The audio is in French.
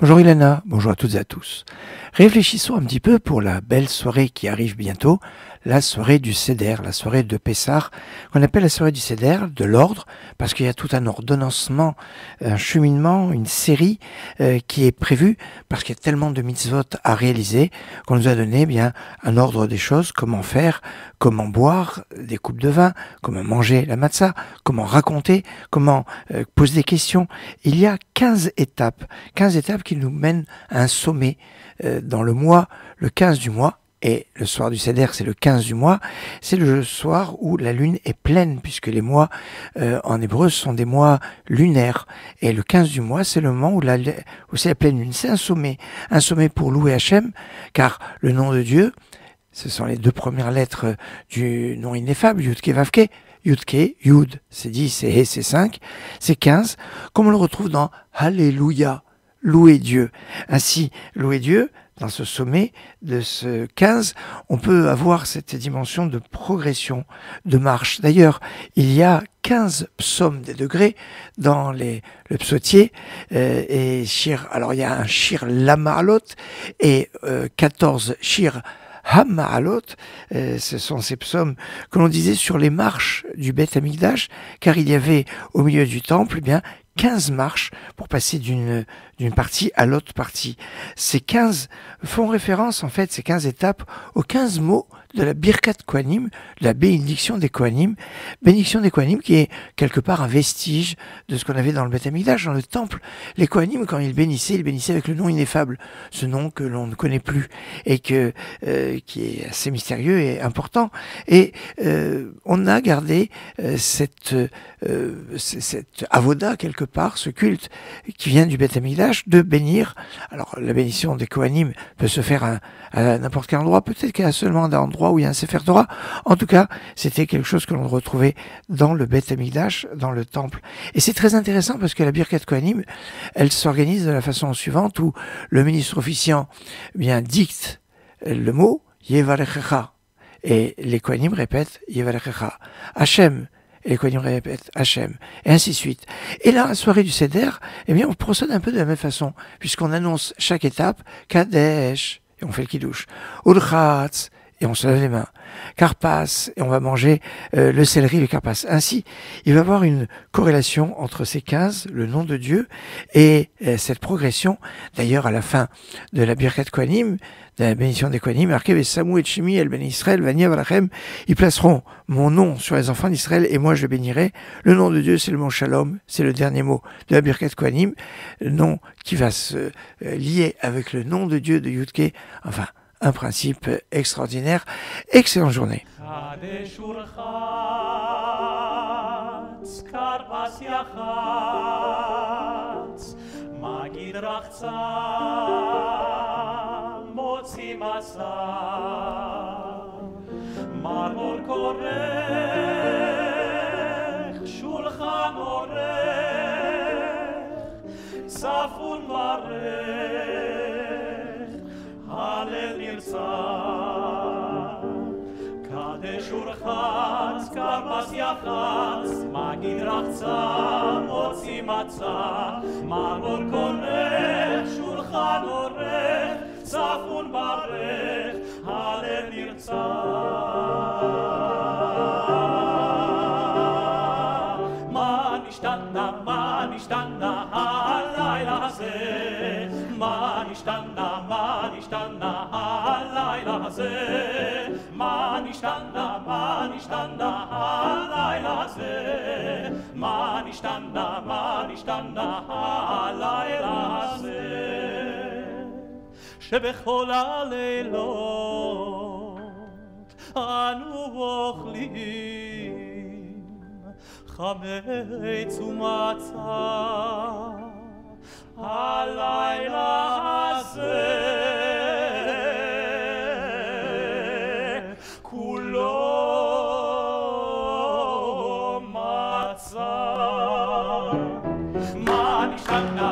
Bonjour Ilana, bonjour à toutes et à tous. Réfléchissons un petit peu pour la belle soirée qui arrive bientôt, la soirée du Seder, la soirée de Pessah, qu'on appelle la soirée du Seder, de l'ordre, parce qu'il y a tout un ordonnancement, un cheminement, une série qui est prévue, parce qu'il y a tellement de mitzvot à réaliser, qu'on nous a donné bien un ordre des choses, comment faire, comment boire des coupes de vin, comment manger la matzah, comment raconter, comment poser des questions. Il y a 15 étapes qui nous mènent à un sommet dans le mois, le 15 du mois, et le soir du Seder, c'est le 15 du mois, c'est le soir où la lune est pleine, puisque les mois en hébreu sont des mois lunaires. Et le 15 du mois, c'est le moment où c'est la pleine lune. C'est un sommet pour louer Hachem, car le nom de Dieu, ce sont les deux premières lettres du nom ineffable, Yud-Ke Vav-Ke. Yud-Ke, Yud, c'est 10, et He, c'est 5, c'est 15, comme on le retrouve dans Alléluia, louer Dieu. Ainsi, louer Dieu, dans ce sommet de ce 15, on peut avoir cette dimension de progression, de marche. D'ailleurs, il y a 15 psaumes des degrés dans le psautier et shir. Alors, il y a un shir Lama'alot et 14 shir Hama'alot, ce sont ces psaumes que l'on disait sur les marches du Beth Amikdash, car il y avait au milieu du temple, eh bien, 15 marches pour passer d'une partie à l'autre partie. Ces 15 font référence, en fait, ces 15 étapes, aux 15 mots de la Birkat Kohanim, de la bénédiction des Kohanim qui est quelque part un vestige de ce qu'on avait dans le Beth Amikdash, dans le temple. Les Kohanim, quand ils bénissaient avec le nom ineffable, ce nom que l'on ne connaît plus et qui est assez mystérieux et important. Et on a gardé cette avoda quelque part, ce culte qui vient du Beth Amikdash, de bénir. Alors la bénédiction des Kohanim peut se faire à n'importe quel endroit, peut-être qu'il y a seulement un endroit où il y a un Sefer Torah. En tout cas, c'était quelque chose que l'on retrouvait dans le Beth Amikdash, dans le temple. Et c'est très intéressant parce que la Birkat Kohanim, elle s'organise de la façon suivante où le ministre officiant bien dicte le mot Yevarechecha et les Kohanim répètent Yevarechecha. Hachem, et les Kohanim répètent Hachem, et ainsi de suite. Et là, la soirée du Seder, eh bien, on procède un peu de la même façon, puisqu'on annonce chaque étape, Kadesh, et on fait le Kiddush, Urchatz, et on se lave les mains, Karpas, et on va manger le céleri, le Karpas. Ainsi, il va y avoir une corrélation entre ces 15, le nom de Dieu, et cette progression. D'ailleurs, à la fin de la Birkat Kohanim, de la bénédiction des Kohanim, marqué avec Samou et Shimi, El Ben Israël, Vania Valachem, ils placeront mon nom sur les enfants d'Israël et moi je le bénirai. Le nom de Dieu, c'est le mot Shalom, c'est le dernier mot de la Birkat Kohanim, le nom qui va se lier avec le nom de Dieu de Yud-Ke, enfin, un principe extraordinaire. Excellente journée. מוציא מסע, מרמור כורך, שולחן עורך, צפון ברך, הלל נרצה, קדש ורחץ, כרמס יחץ, מגיד רחצה, מוציא מצה, מרמור כורך, שולחן עורך, צפון ברך, הלב נרצה. מה נשתנה הלילה הזה? מה נשתנה הלילה הזה? מה נשתנה הלילה הזה? מה נשתנה הלילה הזה? שבכל הלילות אנו אוכלים חמץ ומצה. הלילה הזה כולו מצה. מה נשתנה